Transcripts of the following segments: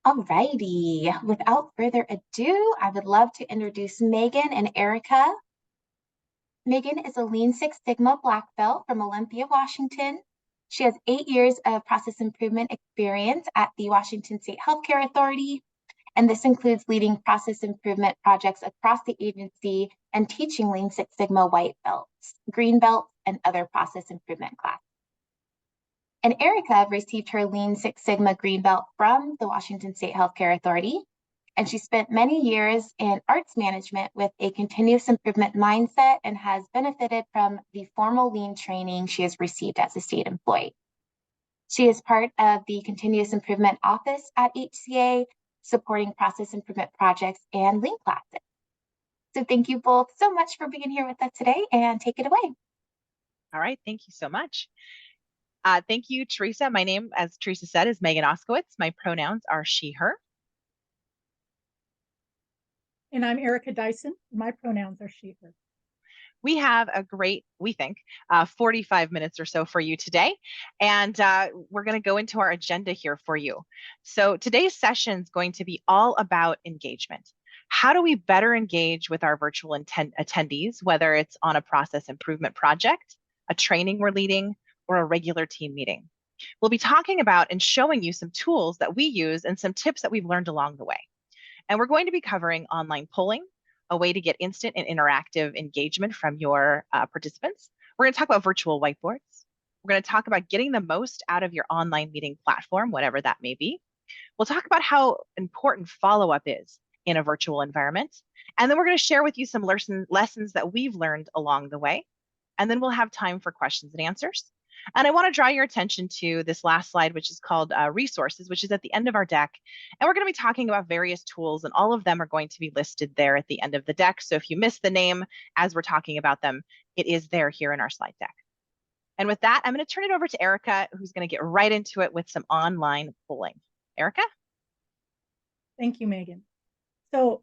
Alrighty, without further ado, I would love to introduce Megan and Erica. Megan is a Lean Six Sigma Black Belt from Olympia, Washington. She has 8 years of process improvement experience at the Washington State Healthcare Authority, and this includes leading process improvement projects across the agency and teaching Lean Six Sigma white belts, green belts, and other process improvement classes. And Erica received her Lean Six Sigma Green Belt from the Washington State Healthcare Authority, and she spent many years in arts management with a continuous improvement mindset and has benefited from the formal Lean training she has received as a state employee. She is part of the Continuous Improvement Office at HCA, supporting process improvement projects and Lean classes. So thank you both so much for being here with us today, and take it away. All right, thank you so much. Thank you, Teresa. My name, as Teresa said, is Megan Oskowitz. My pronouns are she, her. And I'm Erica Dyson. My pronouns are she, her. We have a great, we think, 45 minutes or so for you today. And we're going to go into our agenda here for you. So today's session is going to be all about engagement. How do we better engage with our virtual attendees, whether it's on a process improvement project, a training we're leading, or a regular team meeting? We'll be talking about and showing you some tools that we use and some tips that we've learned along the way. And we're going to be covering online polling, a way to get instant and interactive engagement from your participants. We're going to talk about virtual whiteboards. We're going to talk about getting the most out of your online meeting platform, whatever that may be. We'll talk about how important follow-up is in a virtual environment. And then we're going to share with you some lessons that we've learned along the way. And then we'll have time for questions and answers. And I want to draw your attention to this last slide, which is called resources, which is at the end of our deck. And we're going to be talking about various tools, and all of them are going to be listed there at the end of the deck. So if you miss the name as we're talking about them, it is there here in our slide deck. And with that, I'm going to turn it over to Erica, who's going to get right into it with some online polling. Erica? Thank you, Megan. So,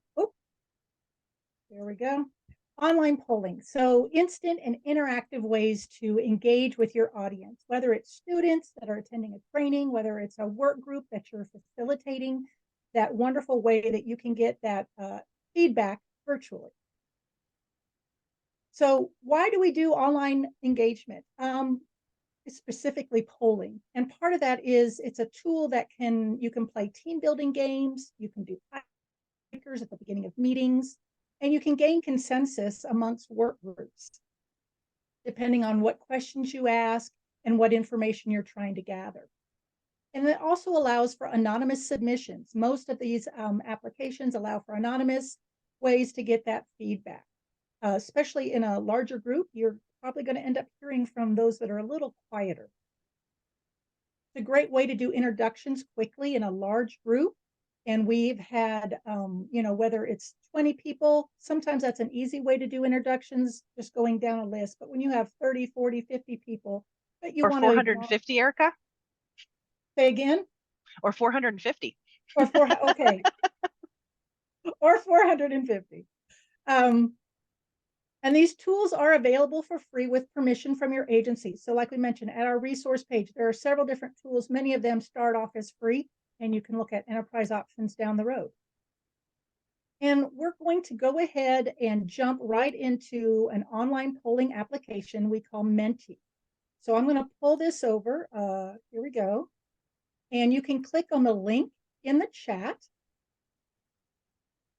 there we go. Online polling. So instant and interactive ways to engage with your audience, whether it's students that are attending a training, whether it's a work group that you're facilitating, that wonderful way that you can get that feedback virtually. So why do we do online engagement? Specifically polling. And part of that is it's a tool that you can play team building games, you can do icebreakers at the beginning of meetings, and you can gain consensus amongst work groups, depending on what questions you ask and what information you're trying to gather. And it also allows for anonymous submissions. Most of these applications allow for anonymous ways to get that feedback. Especially in a larger group, you're probably going to end up hearing from those that are a little quieter. It's a great way to do introductions quickly in a large group. And we've had, whether it's 20 people, sometimes that's an easy way to do introductions, just going down a list. But when you have 30, 40, 50 people, but you want to... Or 450, Erica? Say again? Or 450. Or okay. Or 450. And these tools are available for free with permission from your agency. So like we mentioned, at our resource page, there are several different tools. Many of them start off as free, and you can look at enterprise options down the road. And we're going to go ahead and jump right into an online polling application we call Menti. So I'm going to pull this over. Here we go. And you can click on the link in the chat,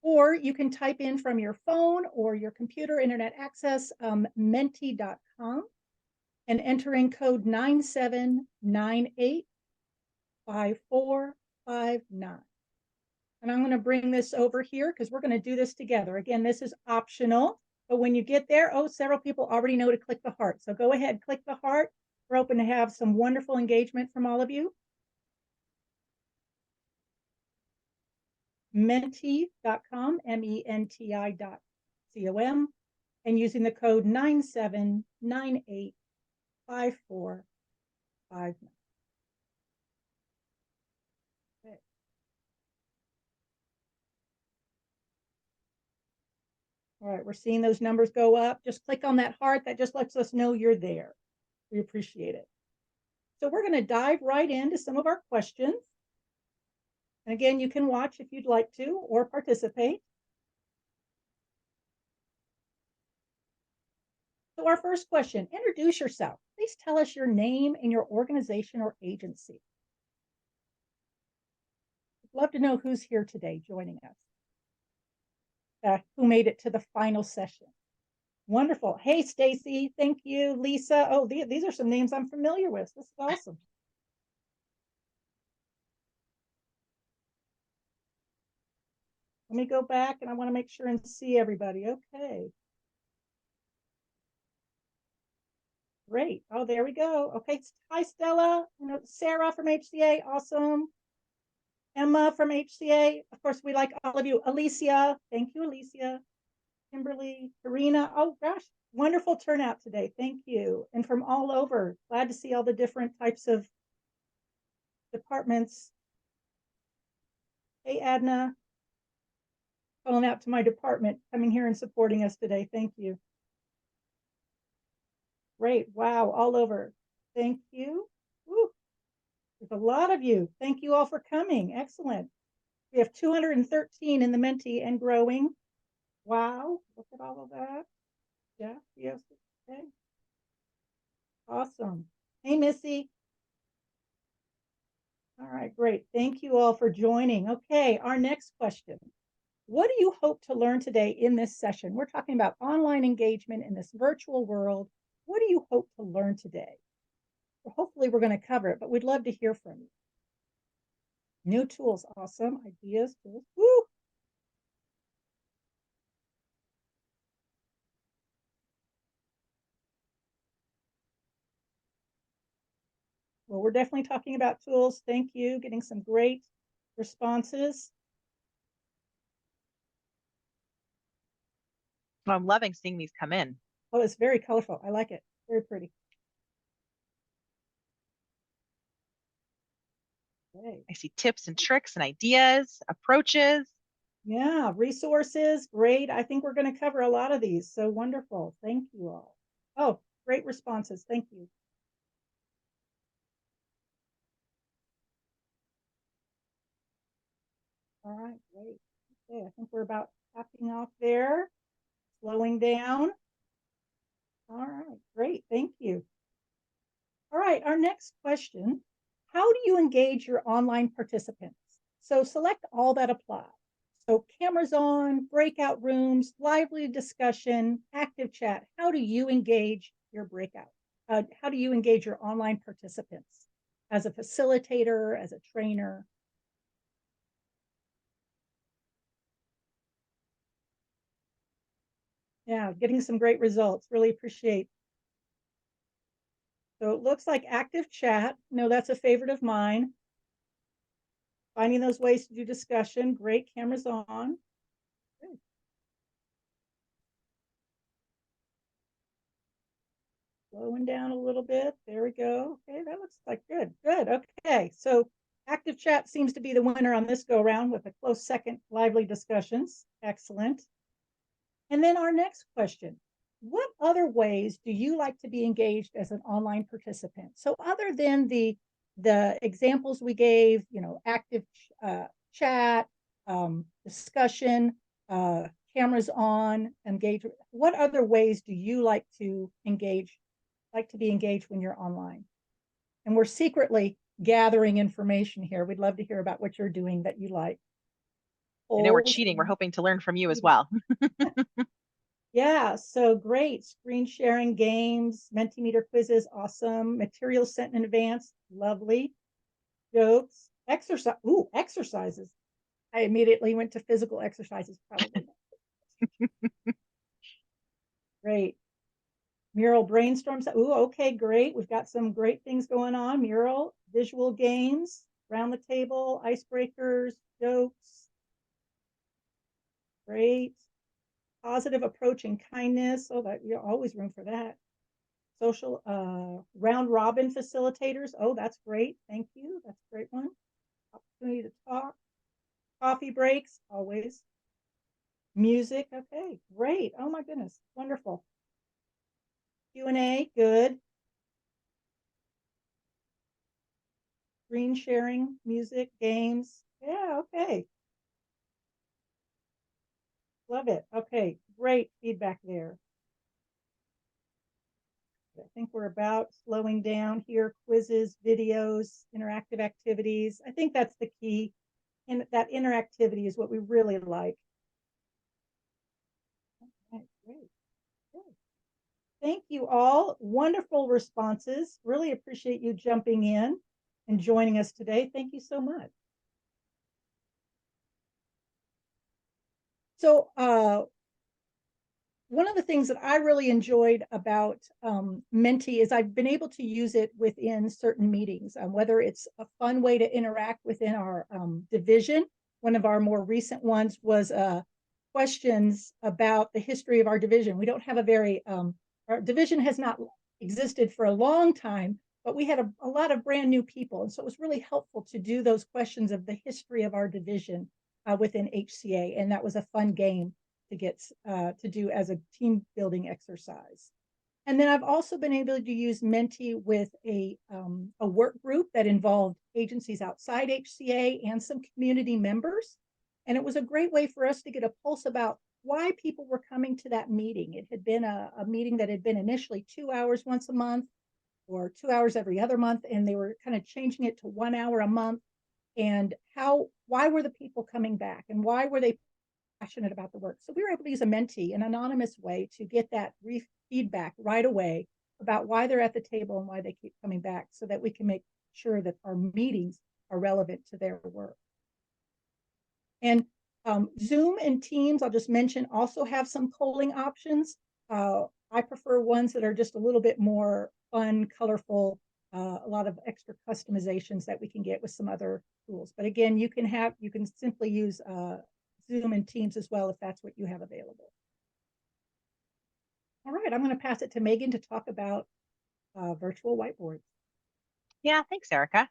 or you can type in from your phone or your computer internet access, menti.com, and enter in code 97985459. And I'm going to bring this over here because we're going to do this together. Again, this is optional, but when you get there, several people already know to click the heart. So go ahead, click the heart. We're hoping to have some wonderful engagement from all of you. Menti.com, MENTI.com, and using the code 97985459. Okay. All right, we're seeing those numbers go up. Just click on that heart. That just lets us know you're there. We appreciate it. So we're going to dive right into some of our questions. And again, you can watch if you'd like to or participate. So our first question, introduce yourself. Please tell us your name and your organization or agency. I'd love to know who's here today joining us, who made it to the final session. Wonderful. Hey, Stacy. Thank you. Lisa. Oh, these are some names I'm familiar with. This is awesome. Let me go back and I want to make sure and see everybody. Okay. Great. Oh, there we go. Okay. Hi, Stella. Sarah from HCA. Awesome. Emma from HCA. Of course, we like all of you. Alicia. Thank you, Alicia. Kimberly, Karina. Oh, gosh. Wonderful turnout today. Thank you. And from all over. Glad to see all the different types of departments. Hey, Adna. Calling out to my department, coming here and supporting us today. Thank you. Great. Wow. All over. Thank you. Woo. There's a lot of you. Thank you all for coming. Excellent. We have 213 in the Menti and growing. Wow. Look at all of that. Yeah. Yes. Okay. Awesome. Hey, Missy. All right. Great. Thank you all for joining. Okay. Our next question. What do you hope to learn today in this session? We're talking about online engagement in this virtual world. What do you hope to learn today? Well, hopefully we're going to cover it, but we'd love to hear from you. New tools, awesome. Ideas, tools. Woo! Well, we're definitely talking about tools. Thank you. Getting some great responses. Well, I'm loving seeing these come in. Oh, it's very colorful. I like it. Very pretty. Okay. I see tips and tricks and ideas, approaches. Yeah, resources. Great. I think we're going to cover a lot of these. So wonderful. Thank you all. Oh, great responses. Thank you. All right, great. Okay, I think we're about tapping off there, slowing down. All right, great. Thank you. All right, our next question. How do you engage your online participants? So select all that apply. So cameras on, breakout rooms, lively discussion, active chat. How do you engage your breakout? How do you engage your online participants as a facilitator, as a trainer? Yeah, getting some great results. Really appreciate. So it looks like active chat. No, that's a favorite of mine. Finding those ways to do discussion. Great, cameras on. Good. Slowing down a little bit. There we go. Okay, that looks like good. Good. Okay, so active chat seems to be the winner on this go round with a close second, lively discussions. Excellent. And then our next question. What other ways do you like to be engaged as an online participant? So other than the examples we gave, active chat, discussion, cameras on, engagement, what other ways do you like to be engaged when you're online? And we're secretly gathering information here. We'd love to hear about what you're doing that you like. I know we're cheating. We're hoping to learn from you as well. Yeah, so great. Screen sharing, games, Mentimeter quizzes, awesome. Materials sent in advance, lovely. Jokes, exercise. Ooh, exercises. I immediately went to physical exercises, probably. Great. Mural brainstorms. Ooh, okay, great. We've got some great things going on. Mural, visual games, round the table, icebreakers, jokes. Great. Positive approach and kindness. Oh, that you're always room for that. Social round robin facilitators. Oh, that's great. Thank you. That's a great one. Opportunity to talk. Coffee breaks, always. Music. Okay, great. Oh my goodness. Wonderful. Q&A, good. Screen sharing, music, games. Yeah, great feedback there. I think we're about slowing down here. Quizzes, videos, interactive activities. I think that's the key. And that interactivity is what we really like. Okay, great. Good. Thank you all. Wonderful responses. Really appreciate you jumping in and joining us today. Thank you so much. So one of the things that I really enjoyed about Menti is I've been able to use it within certain meetings, whether it's a fun way to interact within our division. One of our more recent ones was questions about the history of our division. We don't have a very, our division has not existed for a long time, but we had a lot of brand new people. And so it was really helpful to do those questions of the history of our division within HCA. And that was a fun game to get to do as a team building exercise. And then I've also been able to use Menti with a work group that involved agencies outside HCA and some community members. And it was a great way for us to get a pulse about why people were coming to that meeting. It had been a meeting that had been initially 2 hours once a month or 2 hours every other month, and they were kind of changing it to 1 hour a month. And why were the people coming back, and why were they passionate about the work? So we were able to use a Menti, an anonymous way, to get that feedback right away about why they're at the table and why they keep coming back, so that we can make sure that our meetings are relevant to their work. And Zoom and Teams, I'll just mention, also have some polling options. I prefer ones that are just a little bit more fun, colorful, a lot of extra customizations that we can get with some other tools. But again, you can simply use Zoom and Teams as well if that's what you have available. All right, I'm going to pass it to Megan to talk about virtual whiteboards. Yeah, thanks, Erica.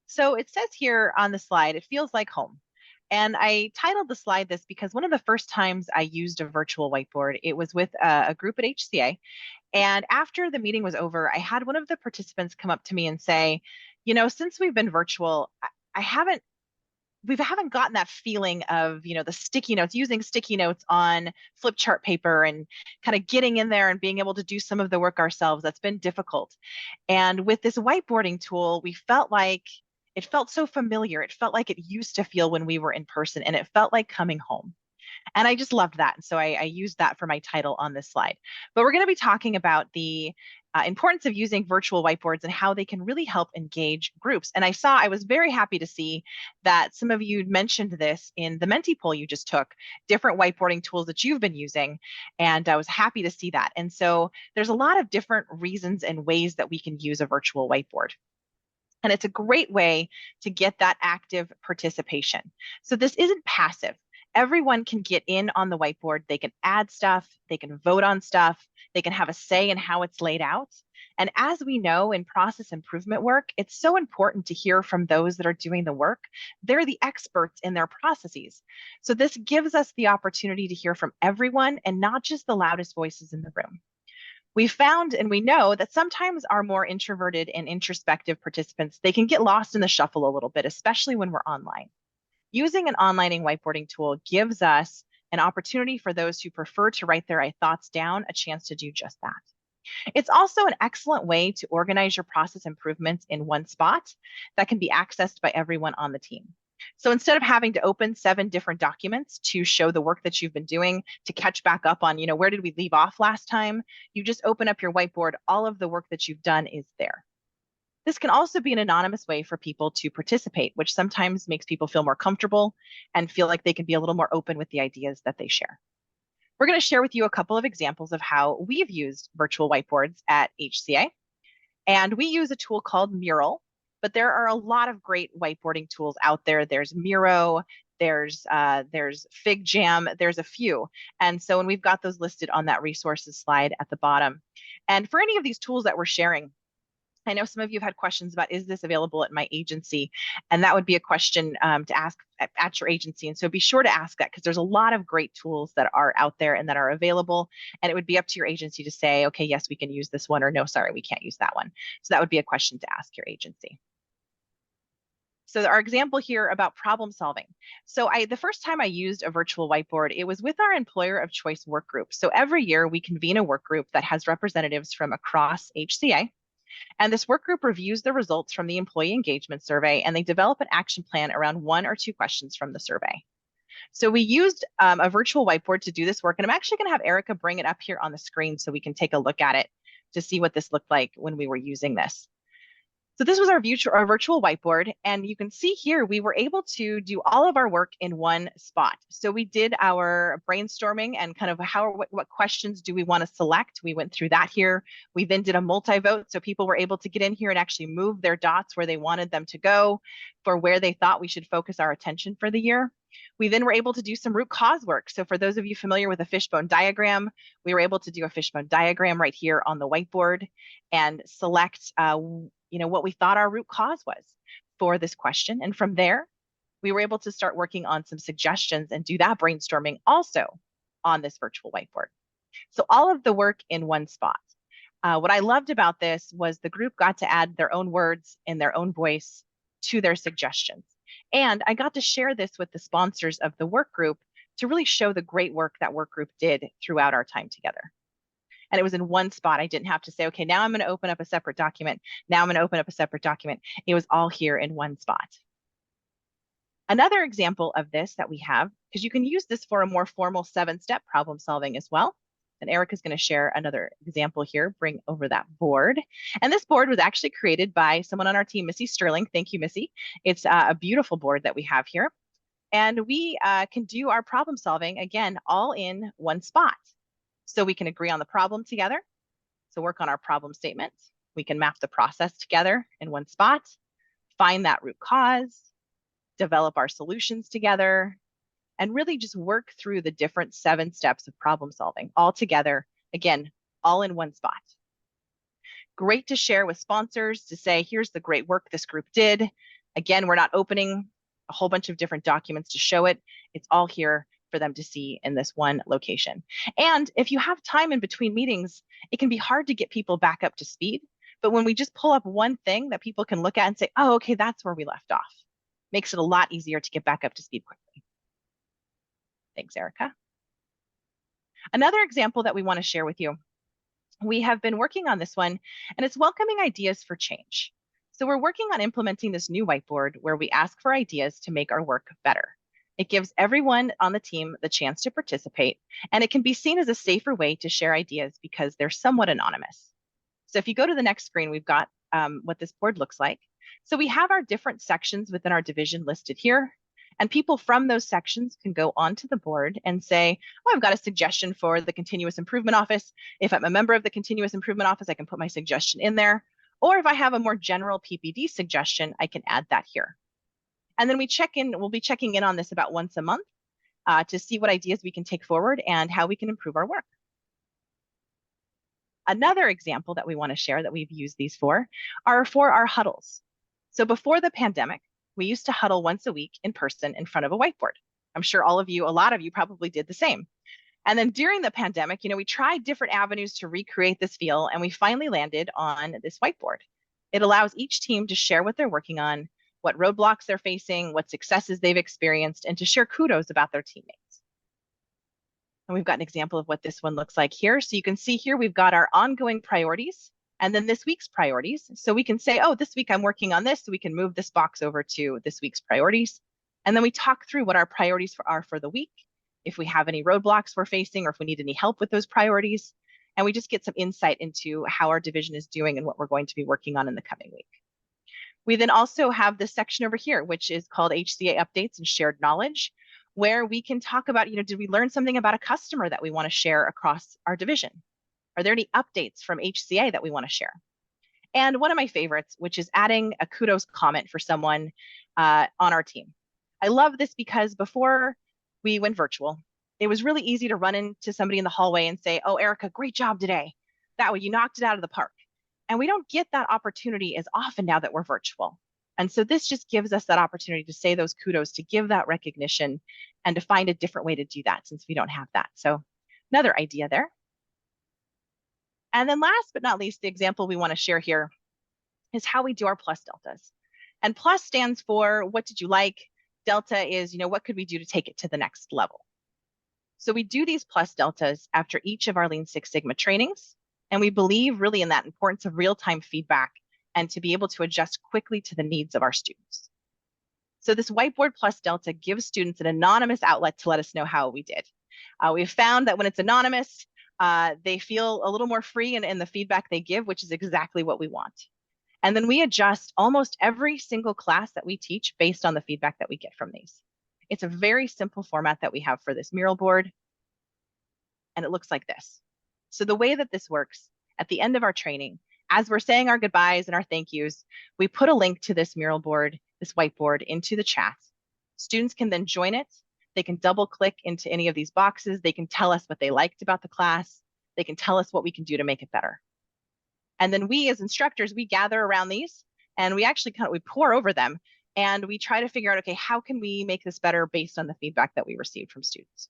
So it says here on the slide, it feels like home. And I titled the slide this because one of the first times I used a virtual whiteboard, it was with a group at HCA. And after the meeting was over, I had one of the participants come up to me and say, since we've been virtual, we haven't gotten that feeling of, the sticky notes, using sticky notes on flip chart paper and kind of getting in there and being able to do some of the work ourselves. That's been difficult. And with this whiteboarding tool, we felt like it felt so familiar. It felt like it used to feel when we were in person, and it felt like coming home. And I just loved that. And so I used that for my title on this slide. But we're going to be talking about the importance of using virtual whiteboards and how they can really help engage groups. And I was very happy to see that some of you mentioned this in the Menti poll you just took, different whiteboarding tools that you've been using. And I was happy to see that. And so there's a lot of different reasons and ways that we can use a virtual whiteboard. And it's a great way to get that active participation. So this isn't passive. Everyone can get in on the whiteboard. They can add stuff, they can vote on stuff, they can have a say in how it's laid out. And as we know in process improvement work, it's so important to hear from those that are doing the work. They're the experts in their processes. So this gives us the opportunity to hear from everyone and not just the loudest voices in the room. We found and we know that sometimes our more introverted and introspective participants, they can get lost in the shuffle a little bit, especially when we're online. Using an online whiteboarding tool gives us an opportunity for those who prefer to write their thoughts down a chance to do just that. It's also an excellent way to organize your process improvements in one spot that can be accessed by everyone on the team. So instead of having to open 7 different documents to show the work that you've been doing, to catch back up on, where did we leave off last time? You just open up your whiteboard, all of the work that you've done is there. This can also be an anonymous way for people to participate, which sometimes makes people feel more comfortable and feel like they can be a little more open with the ideas that they share. We're going to share with you a couple of examples of how we've used virtual whiteboards at HCA. And we use a tool called Mural, but there are a lot of great whiteboarding tools out there. There's Miro, there's FigJam, there's a few. And so when we've got those listed on that resources slide at the bottom. And for any of these tools that we're sharing, I know some of you have had questions about, is this available at my agency? And that would be a question to ask at your agency. And so be sure to ask that, because there's a lot of great tools that are out there and that are available. And it would be up to your agency to say, okay, yes, we can use this one, or no, sorry, we can't use that one. So that would be a question to ask your agency. So our example here about problem solving. So the first time I used a virtual whiteboard, it was with our employer of choice work group. So every year we convene a work group that has representatives from across HCA. And this work group reviews the results from the employee engagement survey, and they develop an action plan around 1 or 2 questions from the survey. So we used a virtual whiteboard to do this work, and I'm actually going to have Erica bring it up here on the screen so we can take a look at it to see what this looked like when we were using this. So this was our virtual whiteboard, and you can see here we were able to do all of our work in one spot. So we did our brainstorming and kind of what questions do we want to select. We went through that here. We then did a multi-vote, so people were able to get in here and actually move their dots where they wanted them to go for where they thought we should focus our attention for the year. We then were able to do some root cause work. So for those of you familiar with a fishbone diagram, we were able to do a fishbone diagram right here on the whiteboard and select what we thought our root cause was for this question. And from there, we were able to start working on some suggestions and do that brainstorming also on this virtual whiteboard. So all of the work in one spot. What I loved about this was the group got to add their own words in their own voice to their suggestions. And I got to share this with the sponsors of the work group to really show the great work that work group did throughout our time together. And it was in one spot. I didn't have to say, okay, now I'm going to open up a separate document. Now I'm going to open up a separate document. It was all here in one spot. Another example of this that we have, because you can use this for a more formal 7-step problem solving as well. And Erica's going to share another example here, bring over that board. And this board was actually created by someone on our team, Missy Sterling. Thank you, Missy. It's a beautiful board that we have here. And we can do our problem solving, again, all in one spot. So we can agree on the problem together. So work on our problem statement. We can map the process together in one spot, find that root cause, develop our solutions together, and really just work through the different 7 steps of problem solving all together, again, all in one spot. Great to share with sponsors to say, here's the great work this group did. Again, we're not opening a whole bunch of different documents to show it. It's all here for them to see in this one location. And if you have time in between meetings, it can be hard to get people back up to speed. But when we just pull up one thing that people can look at and say, oh, okay, that's where we left off, makes it a lot easier to get back up to speed quickly. Thanks, Erica. Another example that we want to share with you, we have been working on this one, and it's welcoming ideas for change. So we're working on implementing this new whiteboard where we ask for ideas to make our work better. It gives everyone on the team the chance to participate, and it can be seen as a safer way to share ideas because they're somewhat anonymous. So if you go to the next screen, we've got what this board looks like. So we have our different sections within our division listed here, and people from those sections can go onto the board and say, oh, I've got a suggestion for the Continuous Improvement Office. If I'm a member of the Continuous Improvement Office, I can put my suggestion in there. Or if I have a more general PPD suggestion, I can add that here. And then we'll be checking in on this about once a month to see what ideas we can take forward and how we can improve our work. Another example that we want to share that we've used these for are for our huddles. So before the pandemic, we used to huddle once a week in person in front of a whiteboard. I'm sure a lot of you probably did the same. And then during the pandemic, we tried different avenues to recreate this feel, and we finally landed on this whiteboard. It allows each team to share what they're working on, what roadblocks they're facing, what successes they've experienced, and to share kudos about their teammates. And we've got an example of what this one looks like here. So you can see here, we've got our ongoing priorities and then this week's priorities. So we can say, oh, this week I'm working on this. So we can move this box over to this week's priorities. And then we talk through what our priorities are for the week, if we have any roadblocks we're facing, or if we need any help with those priorities. And we just get some insight into how our division is doing and what we're going to be working on in the coming week. We then also have this section over here, which is called HCA Updates and Shared Knowledge, where we can talk about, did we learn something about a customer that we want to share across our division? Are there any updates from HCA that we want to share? And one of my favorites, which is adding a kudos comment for someone on our team. I love this because before we went virtual, it was really easy to run into somebody in the hallway and say, oh, Erica, great job today. That way you knocked it out of the park. And we don't get that opportunity as often now that we're virtual. And so this just gives us that opportunity to say those kudos, to give that recognition, and to find a different way to do that since we don't have that. So another idea there. And then last but not least, the example we want to share here is how we do our plus deltas. And plus stands for what did you like? Delta is, what could we do to take it to the next level? So we do these plus deltas after each of our Lean Six Sigma trainings. And we believe really in that importance of real-time feedback and to be able to adjust quickly to the needs of our students. So this Whiteboard Plus Delta gives students an anonymous outlet to let us know how we did. We've found that when it's anonymous, they feel a little more free in the feedback they give, which is exactly what we want. And then we adjust almost every single class that we teach based on the feedback that we get from these. It's a very simple format that we have for this mural board, and it looks like this. So the way that this works, at the end of our training, as we're saying our goodbyes and our thank yous, we put a link to this mural board, this whiteboard, into the chat. Students can then join it. They can double click into any of these boxes. They can tell us what they liked about the class. They can tell us what we can do to make it better. And then we as instructors, we gather around these and we actually we pour over them and we try to figure out, okay, how can we make this better based on the feedback that we received from students?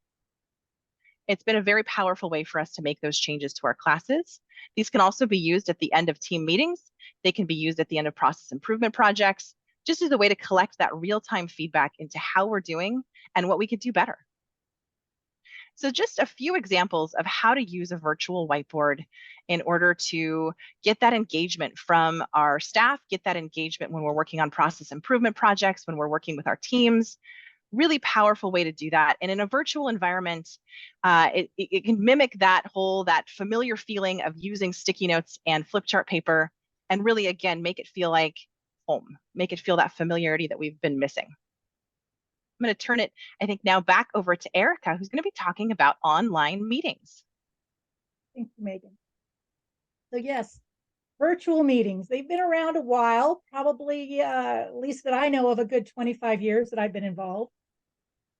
It's been a very powerful way for us to make those changes to our classes. These can also be used at the end of team meetings. They can be used at the end of process improvement projects, just as a way to collect that real-time feedback into how we're doing and what we could do better. So just a few examples of how to use a virtual whiteboard in order to get that engagement from our staff, get that engagement when we're working on process improvement projects, when we're working with our teams. Really powerful way to do that. And in a virtual environment, it can mimic that familiar feeling of using sticky notes and flip chart paper and really, again, make it feel like home, make it feel that familiarity that we've been missing. I'm going to turn it, I think, now back over to Erica, who's going to be talking about online meetings. Thank you, Megan. So yes, virtual meetings. They've been around a while, probably at least that I know of, a good 25 years that I've been involved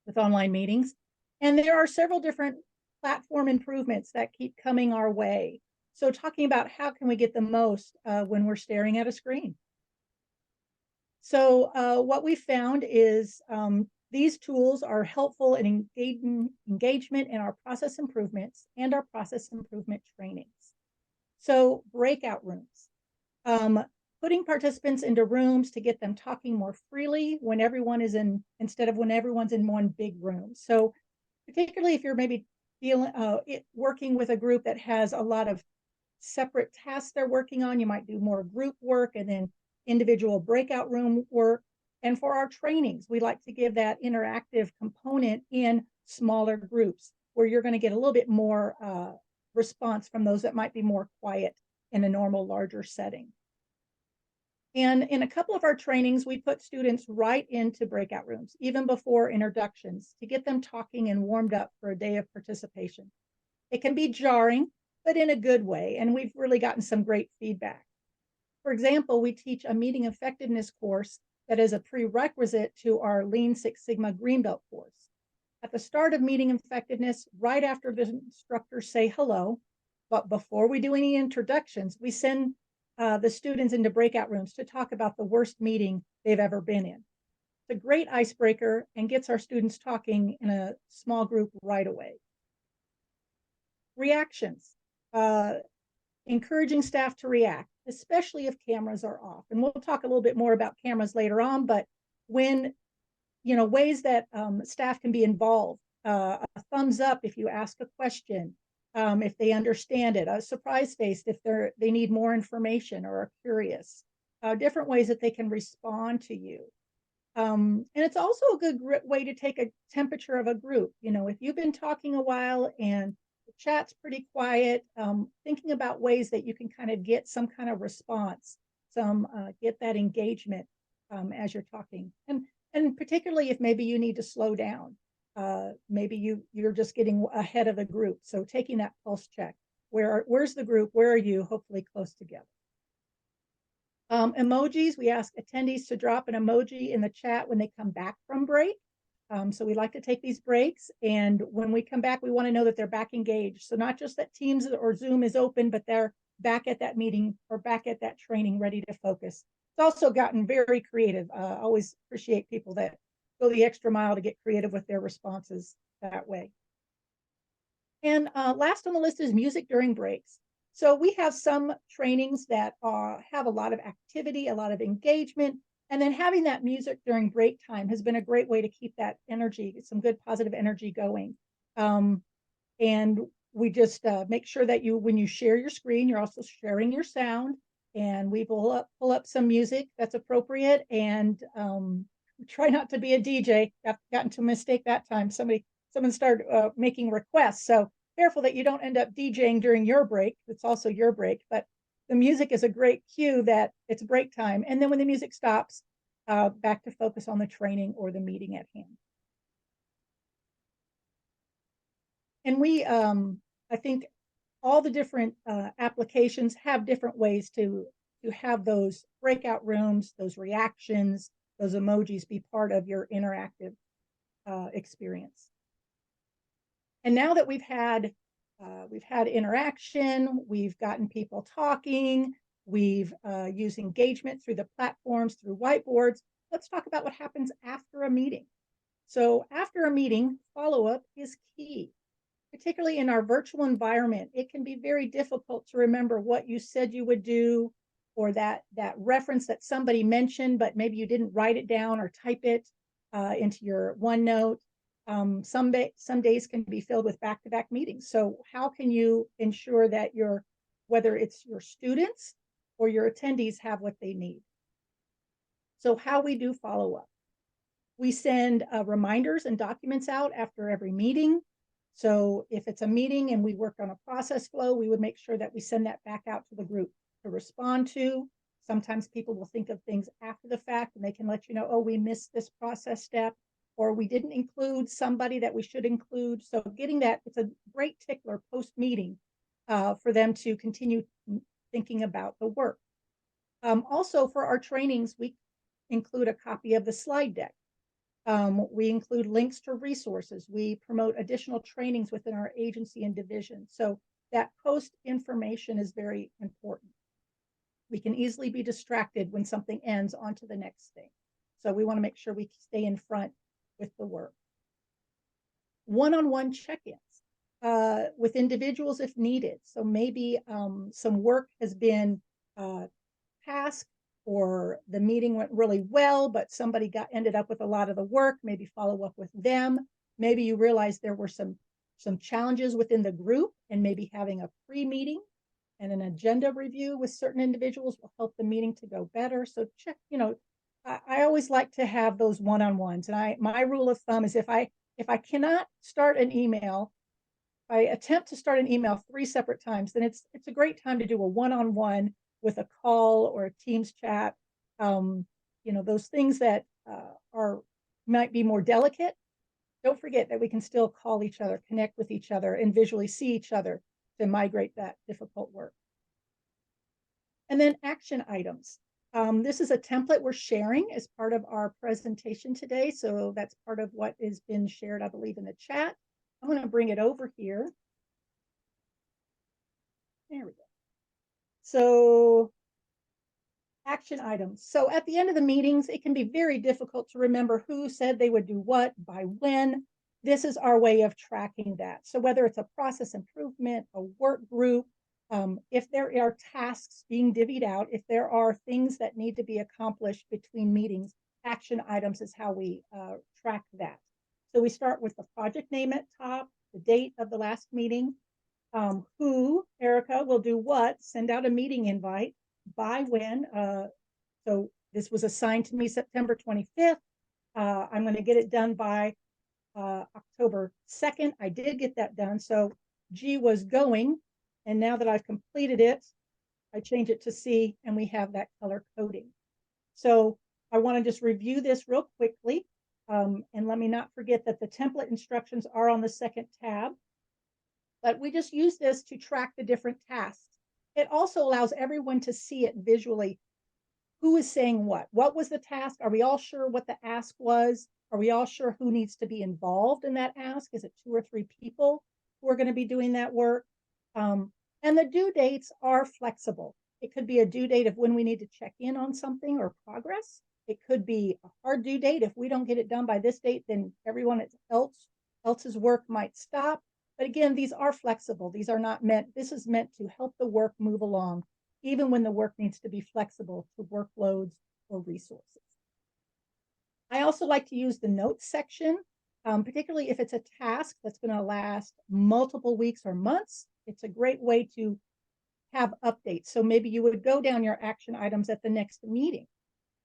with online meetings. And there are several different platform improvements that keep coming our way. So talking about how can we get the most when we're staring at a screen. So what we found is these tools are helpful in engagement in our process improvements and our process improvement trainings. So breakout rooms, putting participants into rooms to get them talking more freely when everyone is instead of when everyone's in one big room. So particularly if you're maybe working with a group that has a lot of separate tasks they're working on, you might do more group work and then individual breakout room work. And for our trainings, we like to give that interactive component in smaller groups where you're going to get a little bit more response from those that might be more quiet in a normal larger setting. And in a couple of our trainings, we put students right into breakout rooms, even before introductions, to get them talking and warmed up for a day of participation. It can be jarring, but in a good way, and we've really gotten some great feedback. For example, we teach a meeting effectiveness course that is a prerequisite to our Lean Six Sigma Greenbelt course. At the start of meeting effectiveness, right after the instructors say hello, but before we do any introductions, we send the students into breakout rooms to talk about the worst meeting they've ever been in. It's a great icebreaker and gets our students talking in a small group right away. Reactions, encouraging staff to react, especially if cameras are off. And we'll talk a little bit more about cameras later on, but when, ways that staff can be involved, a thumbs up if you ask a question, if they understand it, a surprise face if they need more information or are curious, different ways that they can respond to you. And it's also a good way to take a temperature of a group. If you've been talking a while and the chat's pretty quiet, thinking about ways that you can kind of get some kind of response, get that engagement as you're talking. And particularly if maybe you need to slow down, maybe you're just getting ahead of the group. So taking that pulse check, where's the group? Where are you? Hopefully close together. Emojis, we ask attendees to drop an emoji in the chat when they come back from break. So we like to take these breaks, and when we come back, we want to know that they're back engaged. So not just that Teams or Zoom is open, but they're back at that meeting or back at that training, ready to focus. It's also gotten very creative. Always appreciate people that go the extra mile to get creative with their responses that way. And last on the list is music during breaks. So we have some trainings that have a lot of activity, a lot of engagement, And then having that music during break time has been a great way to keep that energy, some good positive energy going. And we just make sure that when you share your screen, you're also sharing your sound. And we pull up some music that's appropriate, and try not to be a DJ. I've gotten to a mistake that time. Someone started making requests. So careful that you don't end up DJing during your break. It's also your break, but the music is a great cue that it's break time. And then when the music stops, back to focus on the training or the meeting at hand. And I think all the different applications have different ways to have those breakout rooms, those reactions, those emojis be part of your interactive experience. And now that we've had interaction, we've gotten people talking, we've used engagement through the platforms, through whiteboards. Let's talk about what happens after a meeting. So after a meeting, follow-up is key. Particularly in our virtual environment, it can be very difficult to remember what you said you would do, or that reference that somebody mentioned, but maybe you didn't write it down or type it into your OneNote. Some days can be filled with back-to-back meetings. So how can you ensure that whether it's your students or your attendees have what they need? So how we do follow up. We send reminders and documents out after every meeting. So if it's a meeting and we work on a process flow, we would make sure that we send that back out to the group to respond to. Sometimes people will think of things after the fact and they can let you know, oh, we missed this process step, or we didn't include somebody that we should include. So getting that, it's a great tickler post-meeting for them to continue thinking about the work. Also for our trainings, we include a copy of the slide deck. We include links to resources. We promote additional trainings within our agency and division. So that post information is very important. We can easily be distracted when something ends onto the next thing. So we want to make sure we stay in front with the work. One-on-one check-ins with individuals if needed. So maybe some work has been tasked, or the meeting went really well, but somebody ended up with a lot of the work. Maybe follow up with them. Maybe you realize there were some challenges within the group, and maybe having a pre-meeting and an agenda review with certain individuals will help the meeting to go better. So check, I always like to have those one-on-ones. And my rule of thumb is if I cannot start an email, if I attempt to start an email 3 separate times, then it's a great time to do a one-on-one with a call or a Teams chat. Those things that might be more delicate. Don't forget that we can still call each other, connect with each other, and visually see each other to migrate that difficult work. And then action items. This is a template we're sharing as part of our presentation today. So that's part of what has been shared, I believe, in the chat. I'm going to bring it over here. There we go. So action items. So at the end of the meetings, it can be very difficult to remember who said they would do what by when. This is our way of tracking that. So whether it's a process improvement, a work group, if there are tasks being divvied out, if there are things that need to be accomplished between meetings, action items is how we track that. So we start with the project name at top, the date of the last meeting, who, Erica, will do what, send out a meeting invite, by when. So this was assigned to me September 25th. I'm going to get it done by October 2nd. I did get that done. So G was going. And now that I've completed it, I change it to C, and we have that color coding. So I want to just review this real quickly. And let me not forget that the template instructions are on the second tab. But we just use this to track the different tasks. It also allows everyone to see it visually. Who is saying what? What was the task? Are we all sure what the ask was? Are we all sure who needs to be involved in that ask? Is it 2 or 3 people who are going to be doing that work? And the due dates are flexible. It could be a due date of when we need to check in on something or progress. It could be a hard due date. If we don't get it done by this date, then everyone else's work might stop. But again, these are flexible. These are not meant, this is meant to help the work move along, even when the work needs to be flexible to workloads or resources. I also like to use the notes section, particularly if it's a task that's going to last multiple weeks or months. It's a great way to have updates. So maybe you would go down your action items at the next meeting,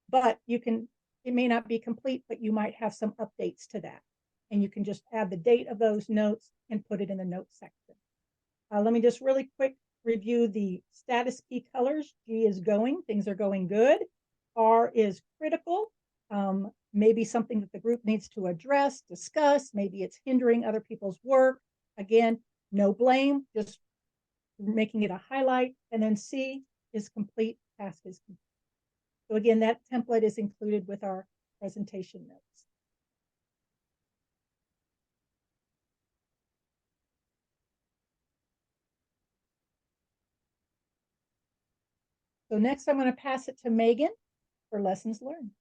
but it may not be complete, but you might have some updates to that. And you can just add the date of those notes and put it in the notes section. Let me just really quick review the status key colors. G is going, things are going good. R is critical, maybe something that the group needs to address, discuss, maybe it's hindering other people's work. Again, no blame, just making it a highlight. And then C is complete, task is complete. So again, that template is included with our presentation notes. So next I'm going to pass it to Megan for lessons learned.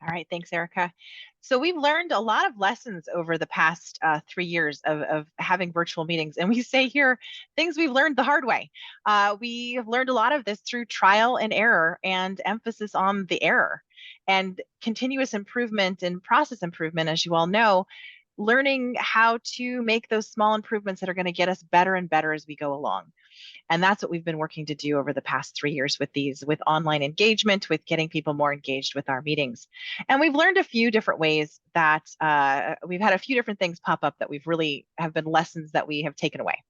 All right, thanks, Erica. So we've learned a lot of lessons over the past 3 years of having virtual meetings. And we say here, things we've learned the hard way. We have learned a lot of this through trial and error and emphasis on the error and continuous improvement and process improvement, as you all know, learning how to make those small improvements that are going to get us better and better as we go along. And that's what we've been working to do over the past 3 years with online engagement, with getting people more engaged with our meetings. And we've learned a few different ways that we've had a few different things pop up that we've really have been lessons that we have taken away.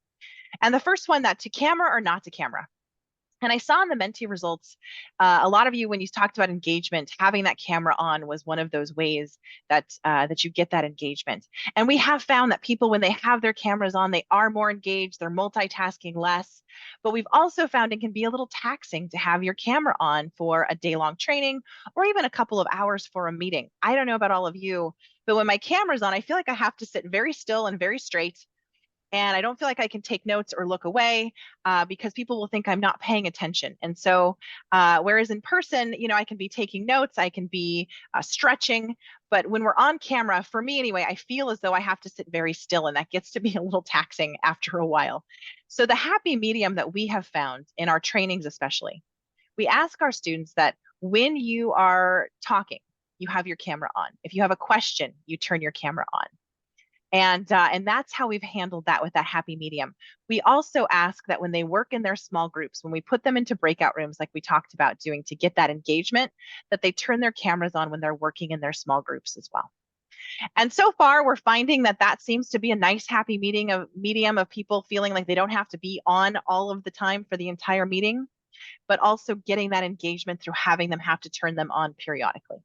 And the first one, that to camera or not to camera. And I saw in the Menti results, a lot of you, when you talked about engagement, having that camera on was one of those ways that you get that engagement. And we have found that people, when they have their cameras on, they are more engaged, they're multitasking less. But we've also found it can be a little taxing to have your camera on for a day-long training or even a couple of hours for a meeting. I don't know about all of you, but when my camera's on, I feel like I have to sit very still and very straight. And I don't feel like I can take notes or look away because people will think I'm not paying attention. And so, whereas in person, I can be taking notes, I can be stretching, but when we're on camera, for me anyway, I feel as though I have to sit very still, and that gets to be a little taxing after a while. So the happy medium that we have found in our trainings, especially, we ask our students that when you are talking, you have your camera on. If you have a question, you turn your camera on. And that's how we've handled that with that happy medium. We also ask that when they work in their small groups, when we put them into breakout rooms like we talked about doing to get that engagement, that they turn their cameras on when they're working in their small groups as well. And so far, we're finding that that seems to be a nice happy medium of people feeling like they don't have to be on all of the time for the entire meeting, but also getting that engagement through having them have to turn them on periodically.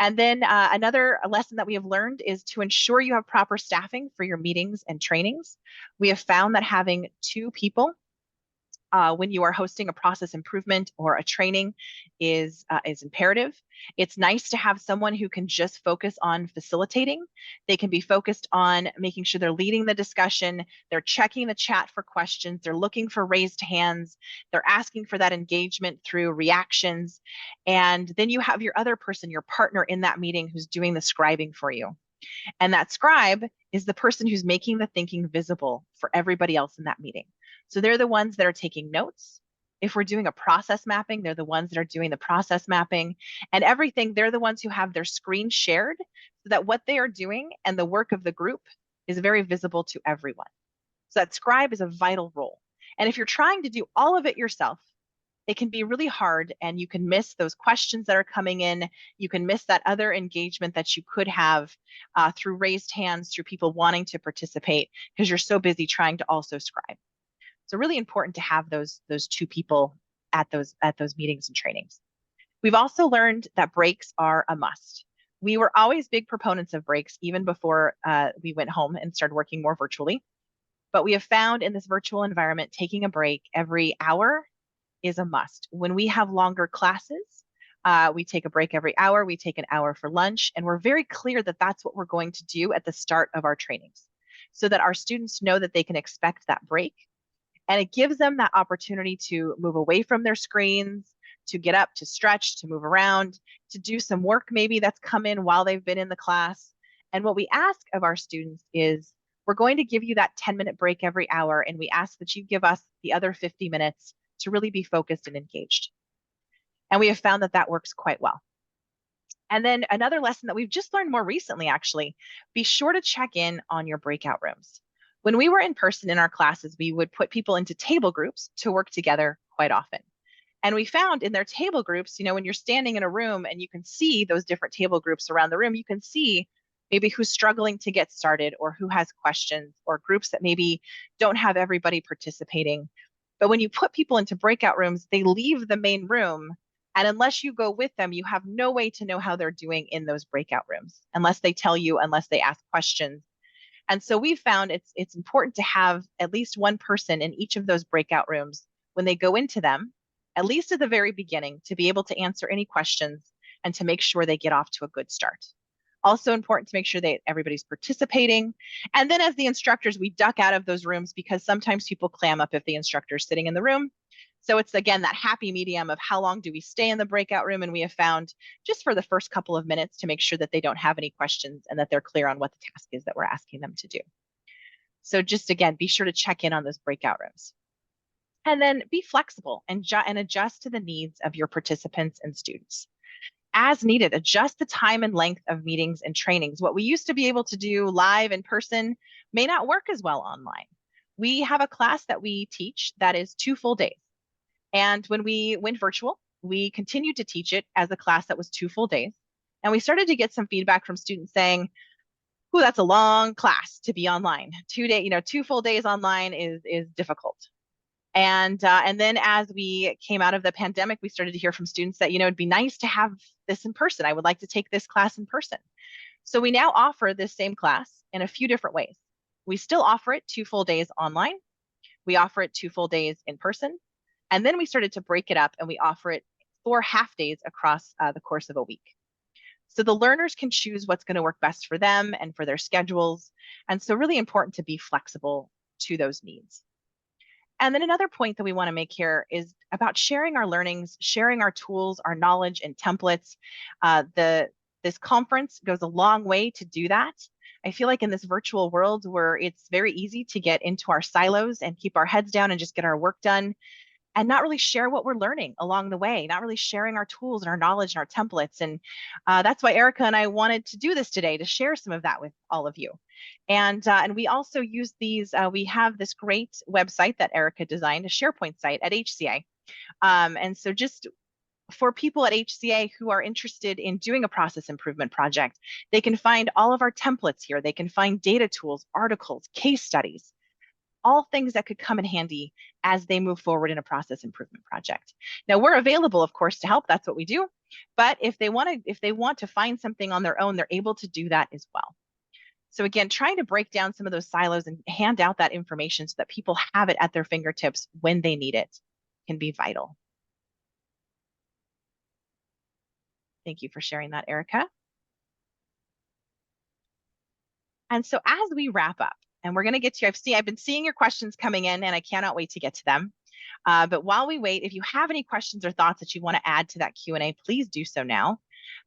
And then another lesson that we have learned is to ensure you have proper staffing for your meetings and trainings. We have found that having 2 people when you are hosting a process improvement or a training is imperative. It's nice to have someone who can just focus on facilitating. They can be focused on making sure they're leading the discussion, they're checking the chat for questions, they're looking for raised hands, they're asking for that engagement through reactions. And then you have your other person, your partner in that meeting, who's doing the scribing for you. And that scribe is the person who's making the thinking visible for everybody else in that meeting. So they're the ones that are taking notes. If we're doing a process mapping, they're the ones that are doing the process mapping and everything. They're the ones who have their screen shared so that what they are doing and the work of the group is very visible to everyone. So that scribe is a vital role. And if you're trying to do all of it yourself, it can be really hard and you can miss those questions that are coming in. You can miss that other engagement that you could have through raised hands, through people wanting to participate because you're so busy trying to also scribe. So really important to have those 2 people at those meetings and trainings. We've also learned that breaks are a must. We were always big proponents of breaks even before we went home and started working more virtually. But we have found in this virtual environment, taking a break every hour is a must. When we have longer classes, we take a break every hour, we take an hour for lunch, and we're very clear that that's what we're going to do at the start of our trainings so that our students know that they can expect that break. And it gives them that opportunity to move away from their screens, to get up, to stretch, to move around, to do some work maybe that's come in while they've been in the class. And what we ask of our students is, we're going to give you that 10-minute break every hour, and we ask that you give us the other 50 minutes to really be focused and engaged. And we have found that that works quite well. And then another lesson that we've just learned more recently, actually, be sure to check in on your breakout rooms. When we were in person in our classes, we would put people into table groups to work together quite often. And we found in their table groups, when you're standing in a room and you can see those different table groups around the room, you can see maybe who's struggling to get started or who has questions, or groups that maybe don't have everybody participating. But when you put people into breakout rooms, they leave the main room. And unless you go with them, you have no way to know how they're doing in those breakout rooms, unless they tell you, unless they ask questions. And so we found it's important to have at least one person in each of those breakout rooms when they go into them, at least at the very beginning, to be able to answer any questions and to make sure they get off to a good start. Also important to make sure that everybody's participating. And then as the instructors, we duck out of those rooms because sometimes people clam up if the instructor's sitting in the room. So it's, again, that happy medium of how long do we stay in the breakout room? And we have found just for the first couple of minutes to make sure that they don't have any questions and that they're clear on what the task is that we're asking them to do. So just, again, be sure to check in on those breakout rooms. And then be flexible and adjust to the needs of your participants and students. As needed, adjust the time and length of meetings and trainings. What we used to be able to do live in person may not work as well online. We have a class that we teach that is 2 full days. And when we went virtual, we continued to teach it as a class that was 2 full days. And we started to get some feedback from students saying, "Ooh, that's a long class to be online. 2 full days online is difficult." And then as we came out of the pandemic, we started to hear from students that, it'd be nice to have this in person. I would like to take this class in person. So we now offer this same class in a few different ways. We still offer it 2 full days online. We offer it 2 full days in person. And then we started to break it up and we offer it 4 half days across the course of a week. So the learners can choose what's going to work best for them and for their schedules. And so really important to be flexible to those needs. And then another point that we want to make here is about sharing our learnings, sharing our tools, our knowledge and templates. This conference goes a long way to do that. I feel like in this virtual world where it's very easy to get into our silos and keep our heads down and just get our work done and not really share what we're learning along the way, not really sharing our tools and our knowledge and our templates. And that's why Erica and I wanted to do this today, to share some of that with all of you. And we also use these, we have this great website that Erica designed, a SharePoint site at HCA. And so just for people at HCA who are interested in doing a process improvement project, they can find all of our templates here. They can find data tools, articles, case studies, all things that could come in handy as they move forward in a process improvement project. Now, we're available, of course, to help. That's what we do. But if they want to find something on their own, they're able to do that as well. So again, trying to break down some of those silos and hand out that information so that people have it at their fingertips when they need it can be vital. Thank you for sharing that, Erica. And so as we wrap up, and we're going to get to, I've been seeing your questions coming in and I cannot wait to get to them. But while we wait, if you have any questions or thoughts that you want to add to that Q&A, please do so now.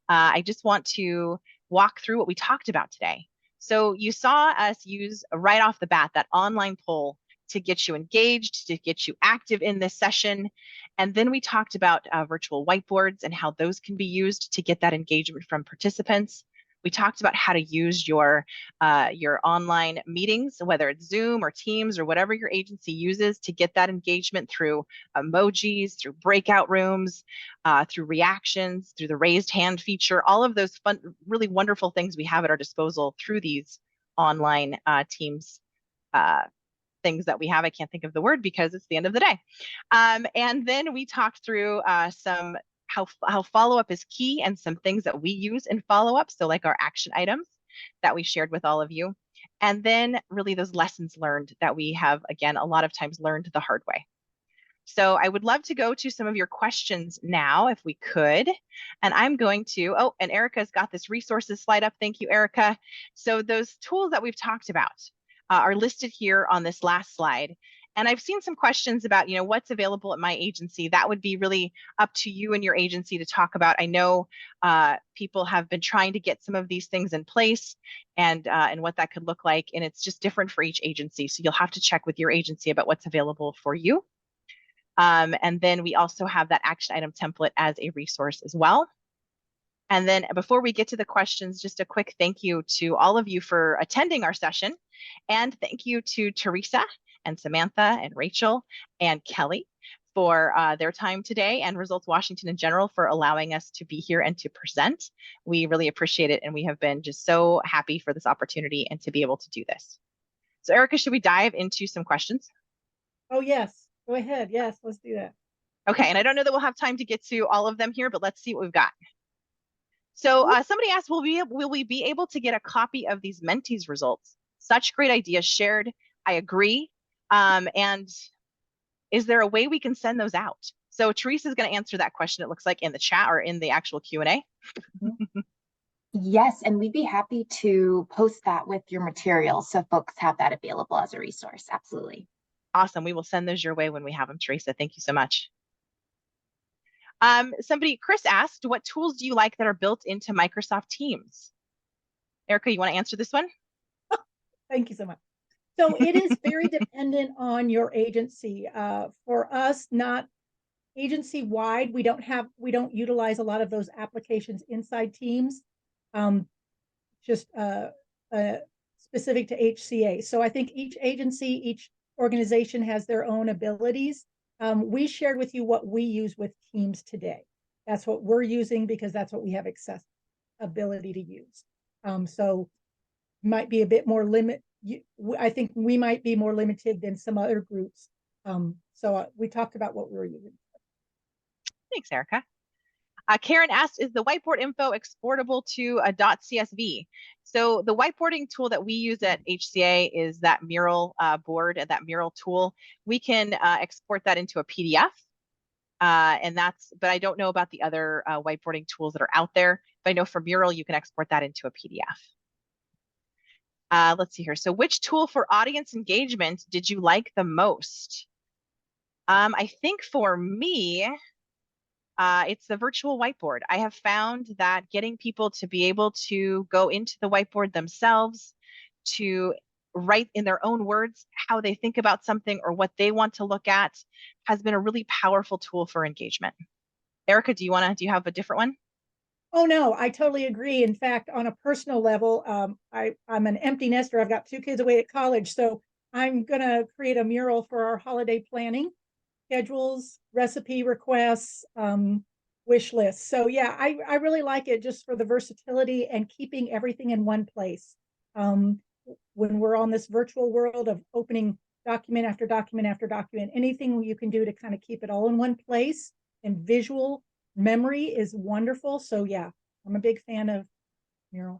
I just want to walk through what we talked about today. So you saw us use right off the bat that online poll to get you engaged, to get you active in this session. And then we talked about virtual whiteboards and how those can be used to get that engagement from participants. We talked about how to use your online meetings, whether it's Zoom or Teams or whatever your agency uses, to get that engagement through emojis, through breakout rooms, through reactions, through the raised hand feature, all of those fun, really wonderful things we have at our disposal through these online Teams things that we have. I can't think of the word because it's the end of the day. And then we talked through some how follow-up is key and some things that we use in follow-up. So like our action items that we shared with all of you. And then really those lessons learned that we have, again, a lot of times learned the hard way. So I would love to go to some of your questions now, if we could. And I'm going to, and Erica's got this resources slide up. Thank you, Erica. So those tools that we've talked about are listed here on this last slide. And I've seen some questions about, what's available at my agency. That would be really up to you and your agency to talk about. I know people have been trying to get some of these things in place and what that could look like. And it's just different for each agency. So you'll have to check with your agency about what's available for you. And then we also have that action item template as a resource as well. And then before we get to the questions, just a quick thank you to all of you for attending our session. And thank you to Teresa and Samantha and Rachel and Kelly for their time today, and Results Washington in general for allowing us to be here and to present. We really appreciate it, and we have been just so happy for this opportunity and to be able to do this. So Erica, should we dive into some questions? Oh, yes. Go ahead. Yes, let's do that. Okay, and I don't know that we'll have time to get to all of them here, but let's see what we've got. So somebody asked, will we be able to get a copy of these Mentees results? Such great ideas shared. I agree. And is there a way we can send those out? So Teresa's going to answer that question, it looks like, in the chat or in the actual Q&A. Yes, and we'd be happy to post that with your materials so folks have that available as a resource. Absolutely. Awesome. We will send those your way when we have them, Teresa. Thank you so much. Chris asked, what tools do you like that are built into Microsoft Teams? Erica, you want to answer this one? Thank you so much. So it is very dependent on your agency. For us, not agency-wide, we don't utilize a lot of those applications inside Teams, just specific to HCA. So I think each agency, each organization has their own abilities. We shared with you what we use with Teams today. That's what we're using because that's what we have ability to use. So might be a bit more I think we might be more limited than some other groups. So we talked about what we were using. Thanks, Erica. Karen asked, is the whiteboard info exportable to a .csv? So the whiteboarding tool that we use at HCA is that Mural board, and that Mural tool. We can export that into a PDF. But I don't know about the other whiteboarding tools that are out there. But I know for Mural, you can export that into a PDF. Let's see here. So which tool for audience engagement did you like the most? I think for me, it's the virtual whiteboard. I have found that getting people to be able to go into the whiteboard themselves, to write in their own words how they think about something or what they want to look at, has been a really powerful tool for engagement. Erica, do you have a different one? Oh, no, I totally agree. In fact, on a personal level, I'm an empty nester. I've got 2 kids away at college. So I'm going to create a mural for our holiday planning, schedules, recipe requests, wish lists. So yeah, I really like it just for the versatility and keeping everything in one place. When we're on this virtual world of opening document after document after document, anything you can do to kind of keep it all in one place and visual memory is wonderful. So yeah, I'm a big fan of Mural.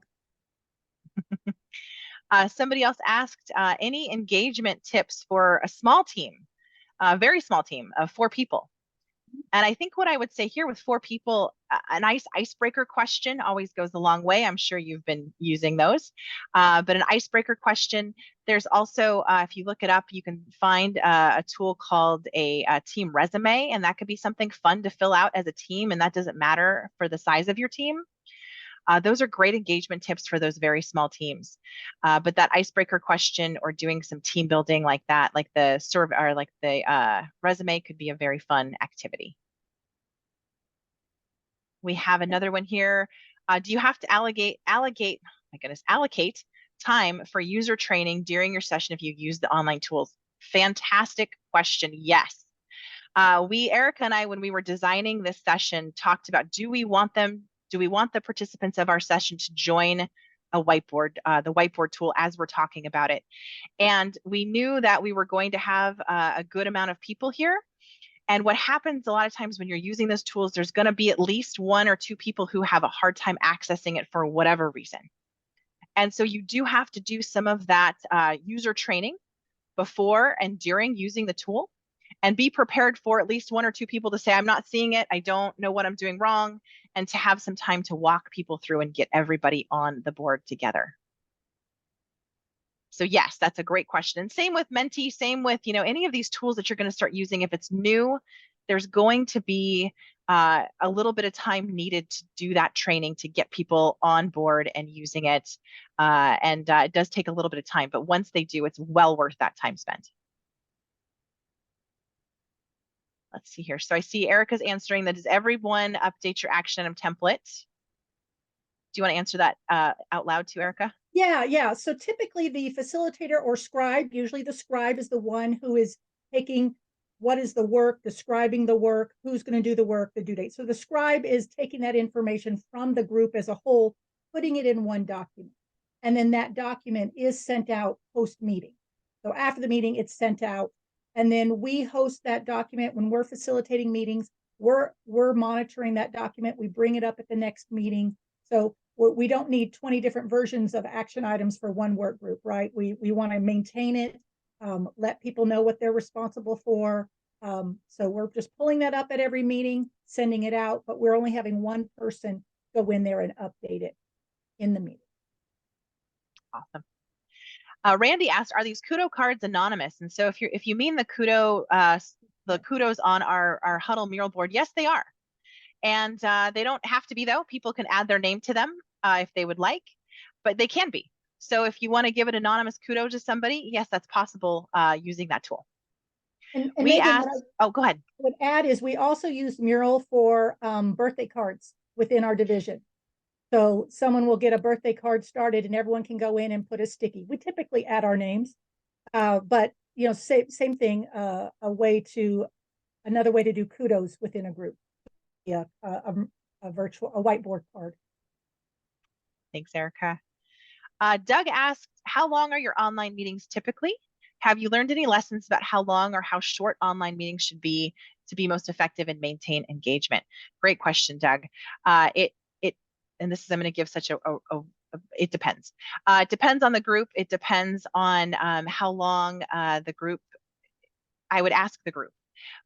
Somebody else asked, any engagement tips for a small team, a very small team of 4 people? And I think what I would say here with 4 people, a nice icebreaker question always goes a long way. I'm sure you've been using those. But an icebreaker question, there's also, if you look it up, you can find a tool called a team resume, and that could be something fun to fill out as a team, and that doesn't matter for the size of your team. Those are great engagement tips for those very small teams. But that icebreaker question or doing some team building like that, like the survey or like the resume, could be a very fun activity. We have another one here. Do you have to allocate time for user training during your session if you use the online tools? Fantastic question. Yes. Erica and I, when we were designing this session, talked about, do we want the participants of our session to join a whiteboard, the whiteboard tool, as we're talking about it? And we knew that we were going to have a good amount of people here. And what happens a lot of times when you're using those tools, there's going to be at least 1 or 2 people who have a hard time accessing it for whatever reason. And so you do have to do some of that user training before and during using the tool, and be prepared for at least 1 or 2 people to say, I'm not seeing it, I don't know what I'm doing wrong, and to have some time to walk people through and get everybody on the board together. So yes, that's a great question. And same with Menti, same with, any of these tools that you're going to start using. If it's new, there's going to be a little bit of time needed to do that training to get people on board and using it. And it does take a little bit of time, but once they do, it's well worth that time spent. Let's see here. So I see Erica's answering that, does everyone update your action item template? you want to answer that out loud too, Erica? Yeah. So typically the facilitator or scribe, usually the scribe is the one who is taking what is the work, describing the work, who's going to do the work, the due date. So the scribe is taking that information from the group as a whole, putting it in one document. And then that document is sent out post meeting. So after the meeting, it's sent out. And then we host that document when we're facilitating meetings. We're monitoring that document. We bring it up at the next meeting. So we don't need 20 different versions of action items for one work group, right? We want to maintain it, let people know what they're responsible for. So we're just pulling that up at every meeting, sending it out, but we're only having one person go in there and update it in the meeting. Awesome. Randy asked, "Are these Kudo cards anonymous?" And so, if you mean the kudos on our huddle mural board, yes, they are. And they don't have to be, though. People can add their name to them if they would like, but they can be. So if you want to give an anonymous kudo to somebody, yes, that's possible using that tool. And We Megan, asked, oh, go ahead. What I would add is we also use Mural for birthday cards within our division. So someone will get a birthday card started and everyone can go in and put a sticky. We typically add our names, but you know, same thing, another way to do kudos within a group. Yeah, a whiteboard card. Thanks, Erica. Doug asked, "How long are your online meetings typically? Have you learned any lessons about how long or how short online meetings should be to be most effective and maintain engagement?" Great question, Doug. And this is, I'm going to give such it depends. It depends on the group. It depends on how long the group, I would ask the group.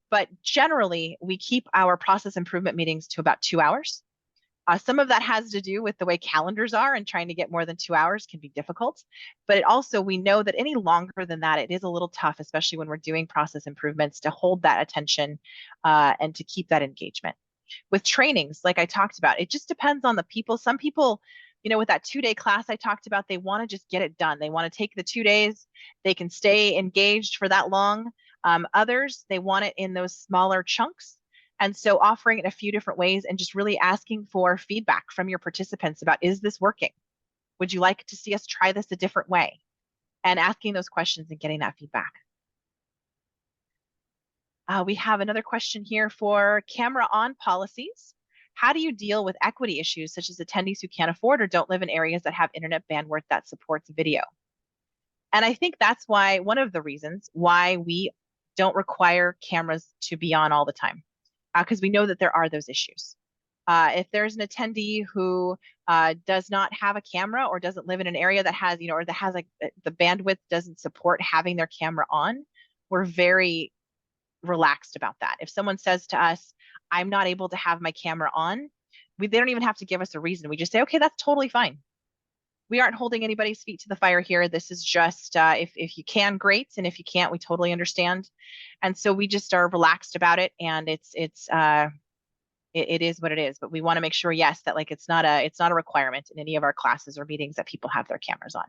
But generally, we keep our process improvement meetings to about 2 hours. Some of that has to do with the way calendars are, and trying to get more than 2 hours can be difficult. But it also, we know that any longer than that, it is a little tough, especially when we're doing process improvements, to hold that attention and to keep that engagement. With trainings, like I talked about, it just depends on the people. Some people, you know, with that 2-day class I talked about, they want to just get it done. They want to take the 2 days. They can stay engaged for that long. Others, they want it in those smaller chunks. And so offering it a few different ways and just really asking for feedback from your participants about, is this working? Would you like to see us try this a different way? And asking those questions and getting that feedback. We have another question here for camera on policies. How do you deal with equity issues such as attendees who can't afford or don't live in areas that have internet bandwidth that supports video? And I think that's why, one of the reasons why we don't require cameras to be on all the time, because we know that there are those issues. If there's an attendee who does not have a camera or doesn't live in an area that has, you know, or that has like the bandwidth doesn't support having their camera on, we're very relaxed about that. If someone says to us, "I'm not able to have my camera on," they don't even have to give us a reason. We just say, "Okay, that's totally fine." We aren't holding anybody's feet to the fire here. This is just, if you can, great. And if you can't, we totally understand. And so we just are relaxed about it. And it is what it is. But we want to make sure, yes, that like it's not a requirement in any of our classes or meetings that people have their cameras on.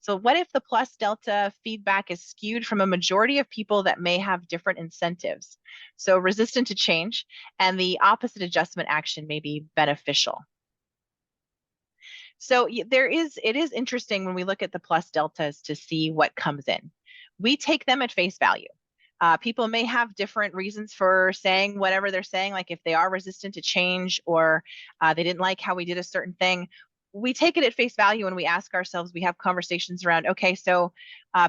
So what if the plus delta feedback is skewed from a majority of people that may have different incentives? So resistant to change, and the opposite adjustment action may be beneficial. So it is interesting when we look at the plus deltas to see what comes in. We take them at face value. People may have different reasons for saying whatever they're saying, like if they are resistant to change or they didn't like how we did a certain thing. We take it at face value and we ask ourselves, we have conversations around, okay, so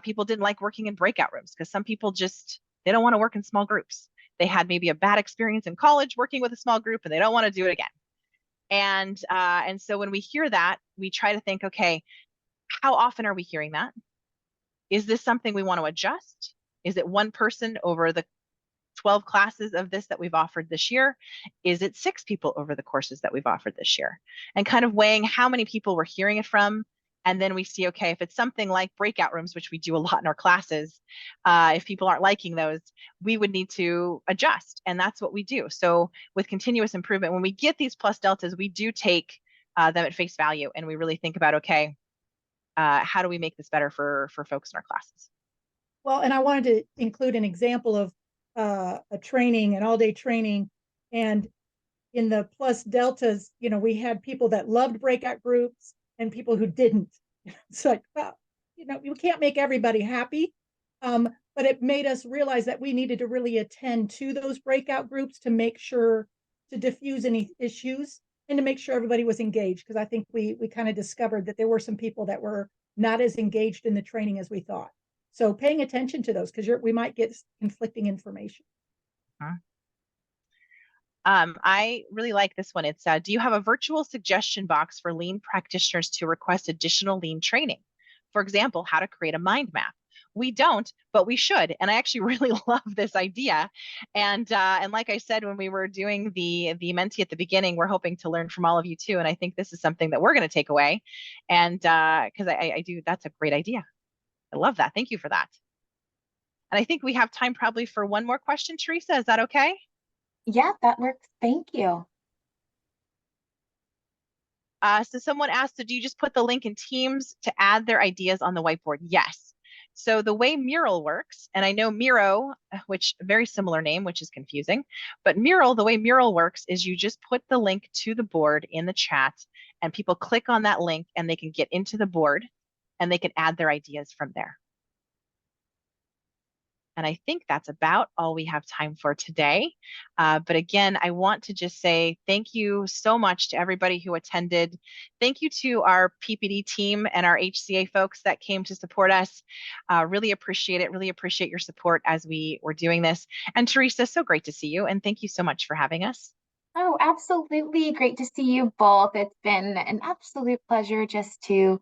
people didn't like working in breakout rooms because some people just, they don't want to work in small groups. They had maybe a bad experience in college working with a small group and they don't want to do it again. And so when we hear that, we try to think, okay, how often are we hearing that? Is this something we want to adjust? Is it one person over the 12 classes of this that we've offered this year? Is it 6 people over the courses that we've offered this year? And kind of weighing how many people we're hearing it from. And then we see, okay, if it's something like breakout rooms, which we do a lot in our classes, if people aren't liking those, we would need to adjust. And that's what we do. So with continuous improvement, when we get these plus deltas, we do take them at face value. And we really think about, okay, how do we make this better for folks in our classes? Well, and I wanted to include an example of a training, an all-day training, and in the plus deltas, we had people that loved breakout groups and people who didn't. It's like, well, you can't make everybody happy. But it made us realize that we needed to really attend to those breakout groups to make sure to diffuse any issues and to make sure everybody was engaged. Because I think we kind of discovered that there were some people that were not as engaged in the training as we thought. So paying attention to those, because we might get conflicting information. I really like this one. It's, do you have a virtual suggestion box for lean practitioners to request additional lean training? For example, how to create a mind map. We don't, but we should. And I actually really love this idea. And like I said, when we were doing the Menti at the beginning, we're hoping to learn from all of you too. And I think this is something that we're going to take away. And because I do, that's a great idea. I love that. Thank you for that. And I think we have time probably for one more question, Teresa. Is that okay? Yeah, that works. Thank you. So someone asked, do you just put the link in Teams to add their ideas on the whiteboard? Yes. So the way Mural works, and I know Miro, which very similar name, which is confusing, but Mural, the way Mural works is you just put the link to the board in the chat and people click on that link and they can get into the board and they can add their ideas from there. And I think that's about all we have time for today. But again, I want to just say thank you so much to everybody who attended. Thank you to our PPD team and our HCA folks that came to support us. Really appreciate it. Really appreciate your support as we were doing this. And Teresa, so great to see you. And thank you so much for having us. Oh, absolutely. Great to see you both. It's been an absolute pleasure just to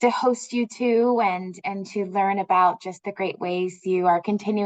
host you two and to learn about just the great ways you are continuing